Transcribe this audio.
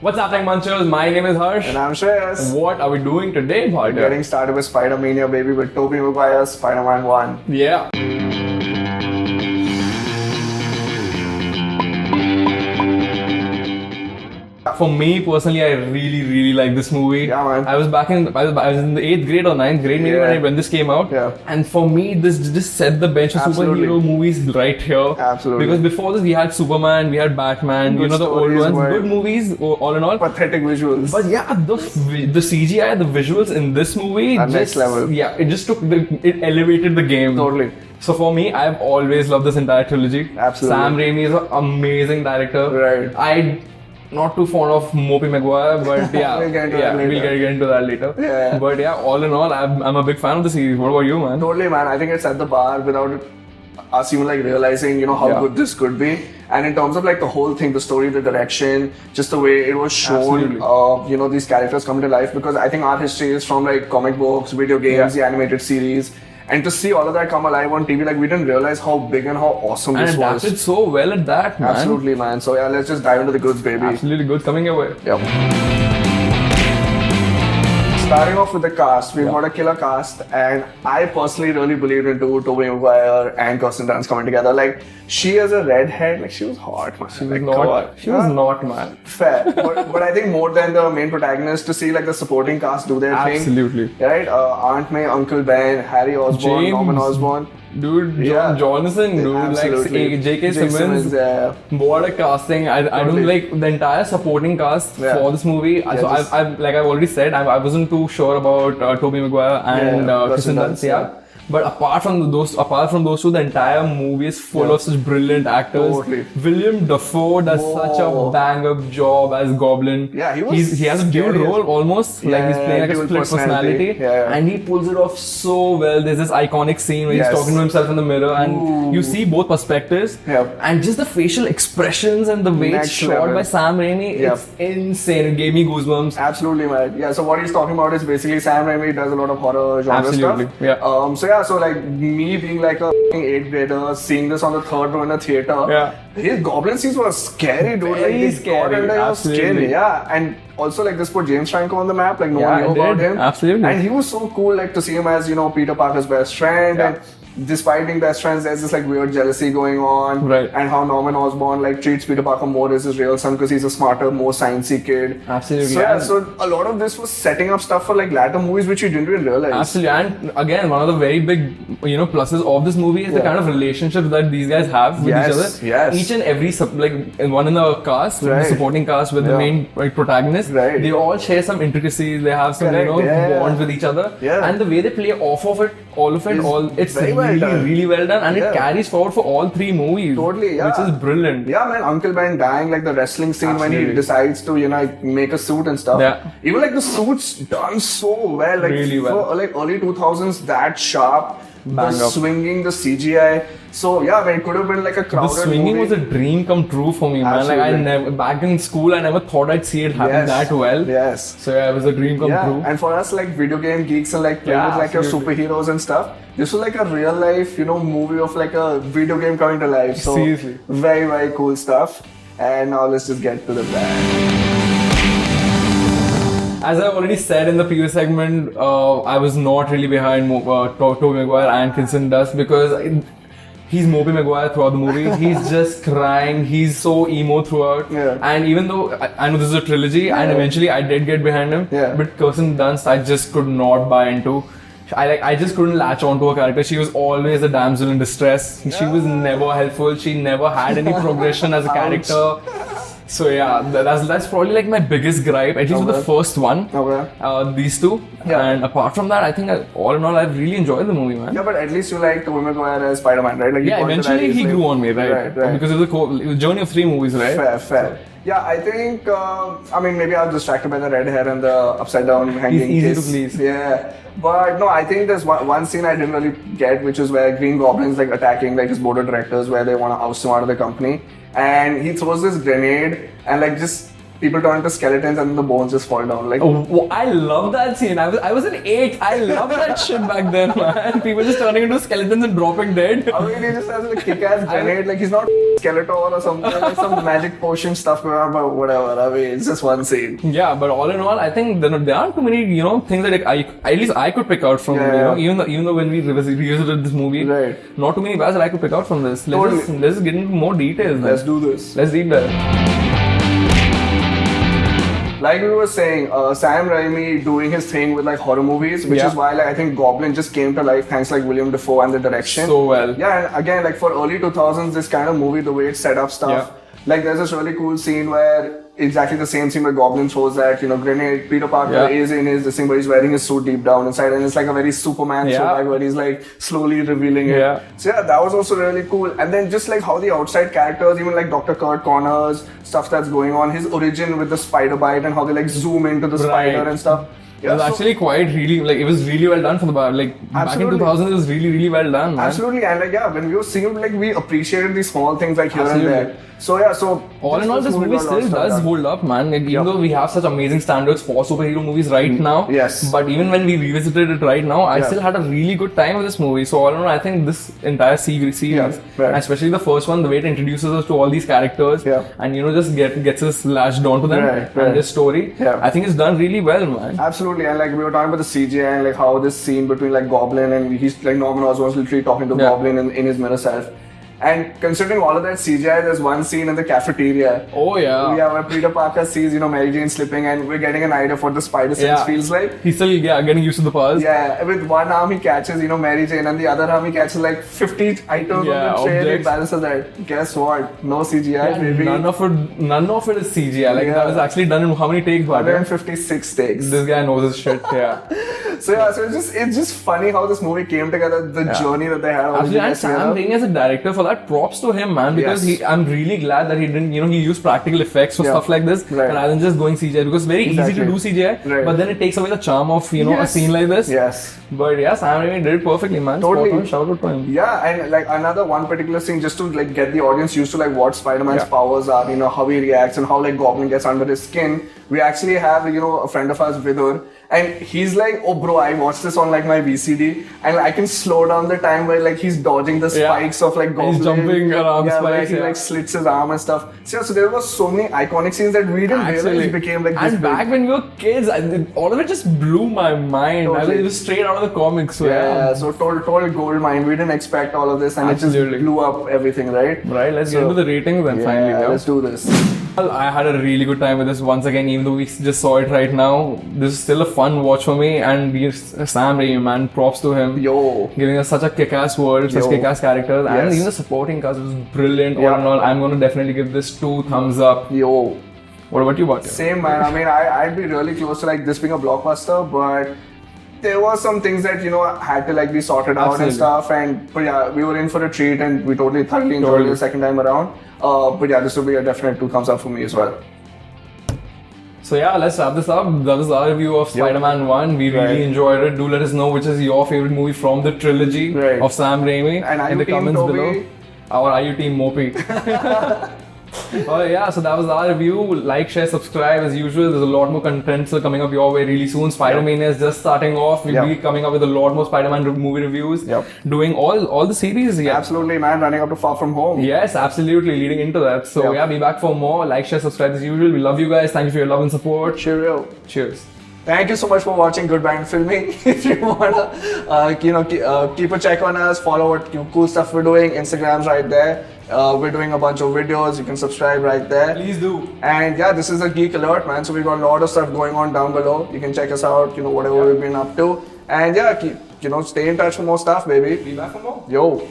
What's happening, Munchers? My name is Harsh. And I'm Shreyas. What are we doing today, We're partner? getting started with Spidermania, baby, with Tobey Maguire, Spider-Man 1. Yeah. For me personally, I really like this movie. Yeah, man. I was in the 8th grade or 9th grade maybe Yeah. when this came out. Yeah. And for me, this just set the bench for Absolutely. superhero movies right here. Absolutely. Because before this, we had Superman, we had Batman, Good the old stories, ones, but- good movies, all in all. Pathetic visuals. But yeah, the CGI, the visuals in this movie, At just, next level. Yeah, it just it elevated the game. Totally. So for me, I've always loved this entire trilogy. Absolutely. Sam Raimi is an amazing director. Right. I not too fond of Mopey Maguire, but yeah, We'll get into that later. we'll get into that later. Yeah. But yeah, all in all, I'm a big fan of the series. What about you, man? Totally, man. I think it's at the bar without us even like realizing, how Yeah. good this could be. And in terms of like the whole thing, the story, the direction, just the way it was shown, Absolutely. these characters come to life. Because I think our history is from like comic books, video games, the animated series. And to see all of that come alive on TV, like we didn't realize how big and how awesome And this was. adapted so well at that, man. Absolutely, man. So yeah, let's just dive into the goods, baby. Absolutely good coming your way. Yep. Starting off with the cast, we've got a killer cast, and I personally really believed into Tobey Maguire and Kirsten Dunst coming together. Like, she as a redhead, like she was hot, man. She was not, man. Fair, but I think more than the main protagonist, to see like the supporting cast do their thing. Absolutely. Right? Aunt May, Uncle Ben, Harry Osborn, James. Norman Osborn. Dude, Yeah. Jonathan, dude, Absolutely. like J.K. Simmons. Yeah. What a casting! I don't Totally. like the entire supporting cast Yeah. for this movie. So just- I've already said, I wasn't too sure about Tobey Maguire and Yeah, Kirsten Kirsten Dunst. Dunst, yeah. But apart from those two, the entire movie is full of such brilliant actors. Totally. William Dafoe does such a Whoa. bang-up job as Goblin. Yeah, he has a dual scary. role almost. Like he's Yeah, playing like a dual split personality. Yeah. And he pulls it off so well. There's this iconic scene where Yes. he's talking to himself in the mirror, and you see both perspectives. Yep. And just the facial expressions and the way it's Next shot level. by Sam Raimi, Yep. it's insane. It gave me goosebumps. Absolutely, man. Yeah, so what he's talking about is basically Sam Raimi does a lot of horror genre Absolutely, stuff. yeah. So like me being like a 8th grader, seeing this on the 3rd row in a theater, Yeah. his goblin scenes were scary, dude. Very like, they scary, got under your absolutely. skin. Yeah, and also like this put James Franco on the map. Like no Yeah, one knew it about did. him. Absolutely. And he was so cool, like to see him as Peter Parker's best friend. Yeah. And despite being best friends, there's this like weird jealousy going on. Right. And how Norman Osborn like treats Peter Parker more as his real son because he's a smarter, more sciencey kid. Absolutely, So, yeah, and- so a lot of this was setting up stuff for like latter movies which you didn't even realize. Absolutely, and again, one of the very big, pluses of this movie is the kind of relationships that these guys have with each other. Yes. Each and every one in the cast, the Right. supporting cast with the main protagonist, Right. they all share some intricacies. They have some, Correct, yeah. bonds with each other, Yeah. and the way they play off of it, it's very well really, done. really well done, and Yeah. it carries forward for all three movies. Totally, yeah. Which is brilliant. Yeah, man, Uncle Ben dying, like the wrestling scene when he Absolutely. decides to, like, make a suit and stuff. Yeah. Even like the suit's done so well, like Really well. for like early 2000s, that sharp, Bang the up. swinging, the CGI. So yeah, man, it could have been like a The crowded swinging movie. was a dream come true for me, man. Like Absolutely. back in school, I never thought I'd see it happen Yes. that well. Yes. So yeah, it was a dream come Yeah, true. and for us like video game geeks and like playing Yeah, with like your absolutely. superheroes and stuff, this was like a real life, movie of like a video game coming to life. So Seriously. very, very cool stuff. And now let's just get to the band. As I already said in the previous segment, I was not really behind Tobey Maguire and Kirsten Dunst because he's Tobey Maguire throughout the movie. He's just crying. He's so emo throughout. Yeah. And even though I know this is a trilogy, and eventually I did get behind him, Yeah. but Kirsten Dunst I just could not buy into. I just couldn't latch onto her character. She was always a damsel in distress. She was never helpful. She never had any progression as a character. So yeah, that's probably like my biggest gripe, at least with the first one. Okay. These two. Yeah. And apart from that, I think all in all, I've really enjoyed the movie, man. Yeah, but at least you like Tobey Maguire as Spider-Man, right? Like you Yeah, pointed eventually out, he he's grew like- on me, right? Right. Because it was a journey of 3 movies, right? Fair. Yeah, I think, maybe I was distracted by the red hair and the upside down hanging He's easy kiss. to please. Yeah. But no, I think there's one scene I didn't really get, which is where Green Goblin's like attacking like his board of directors where they want to oust him out of the company. And he throws this grenade and like just people turn into skeletons and the bones just fall down. Like, Oh, I love that scene. I was in 8th. I love that shit back then, man. People just turning into skeletons and dropping dead. I mean, he just has a kick-ass grenade. Like, he's not Skeletor or something, like some magic potion stuff, but whatever. I mean, it's just one scene. Yeah, but all in all, I think there aren't too many, things that at least I could pick out from, even though when we revisited this movie, Right. not too many bars that I could pick out from this. Let's just get into more details. Let's do this. Let's deep dive. Like we were saying, Sam Raimi doing his thing with like horror movies, which is why like I think Goblin just came to life thanks like William Dafoe and the direction. So well. Yeah, and again like for early 2000s, this kind of movie, the way it set up stuff. Like there's this really cool scene where exactly the same scene where Goblin throws that grenade. Peter Parker is in his thing, but he's wearing his suit deep down inside, and it's like a very Superman suit, like where he's like slowly revealing it. So yeah, that was also really cool. And then just like how the outside characters, even like Dr. Kurt Connors, stuff that's going on, his origin with the spider bite and how they like zoom into the spider and stuff. Yeah, it was actually it was really well done for the bar. Like back in 2000, it was really, really well done. Man. Absolutely, and like when we were seeing it, like we appreciated these small things like here and there. So yeah, all in all, this movie still does hold up, man. Like, even though we have such amazing standards for superhero movies right now, but even when we revisited it right now, I still had a really good time with this movie. So all in all, I think this entire series, especially the first one, the way it introduces us to all these characters, and just gets us latched onto them and this story, I think it's done really well, man. Absolutely, and like we were talking about the CGI and like how this scene between like Goblin and he's like Norman Osborn's literally talking to Goblin in his mirror self. And considering all of that CGI, there's one scene in the cafeteria. Oh yeah. Yeah, where Peter Parker sees, Mary Jane slipping, and we're getting an idea of what the spider sense feels like. He's still getting used to the powers. Yeah, with one arm he catches, Mary Jane, and the other arm he catches like 50 items on the tray and he balances that. Guess what? No CGI, baby. None of it is CGI. Like that was actually done in how many takes? 156 takes. This guy knows his shit. Yeah. So it's just funny how this movie came together, the journey that they had. Actually, and Sam Raimi as a director, for that, props to him, man, because I'm really glad that he didn't, he used practical effects for stuff like this rather than just going CGI, because it's very easy to do CGI, but then it takes away the charm of, a scene like this. Yes. But yeah, Sam Raimi did it perfectly, man. Totally. Shout out to him. Yeah, and like another one particular scene just to like get the audience used to like what Spider-Man's powers are, how he reacts and how like Goblin gets under his skin. We actually have, a friend of ours, Vidor, and he's like, oh bro, I watched this on like my VCD, and I can slow down the time where like he's dodging the spikes of like Goblin. He's jumping around spikes. He like slits his arm and stuff. So there were so many iconic scenes that we didn't realize became like this. And back when we were kids, all of it just blew my mind. Totally. It was straight out of the comics. So so total gold mine. We didn't expect all of this, and it just blew up everything, right? Right, let's get into the ratings then finally. Yeah, let's do this. Well, I had a really good time with this once again, even though we just saw it right now. This is still a fun watch for me, and Sam Raimi, man, props to him. Giving us such a kick-ass world, such kick-ass characters, and even the supporting cast was brilliant. All in all, I'm going to definitely give this 2 thumbs up. What about you, Bhatia? Same, man. I mean, I'd be really close to like this being a blockbuster, but there were some things that had to like be sorted out and stuff, but yeah, we were in for a treat and we thoroughly enjoyed it the second time around. But yeah, this will be a definite 2 thumbs up for me as well. So yeah, let's wrap this up. That was our review of Spider-Man 1. We really enjoyed it. Do let us know which is your favorite movie from the trilogy of Sam Raimi in the comments below. Or are you Team Mopey? Oh yeah, so that was our review. Like, share, subscribe as usual. There's a lot more content still coming up your way really soon. Spider-Mania is just starting off. We'll be coming up with a lot more Spider-Man movie reviews. Doing all the series. Absolutely, man. Running up to Far From Home. Yes, absolutely. Leading into that. So yeah, be back for more. Like, share, subscribe as usual. We love you guys. Thank you for your love and support. Cheerio. Cheers. Thank you so much for watching Goodbye and Filmy. If you wanna, keep a check on us, follow what cool stuff we're doing. Instagram's right there. We're doing a bunch of videos. You can subscribe right there. Please do. And yeah, this is a geek alert, man. So we got a lot of stuff going on down below. You can check us out. Whatever we've been up to. And yeah, stay in touch for more stuff, baby. Be back for more. Yo.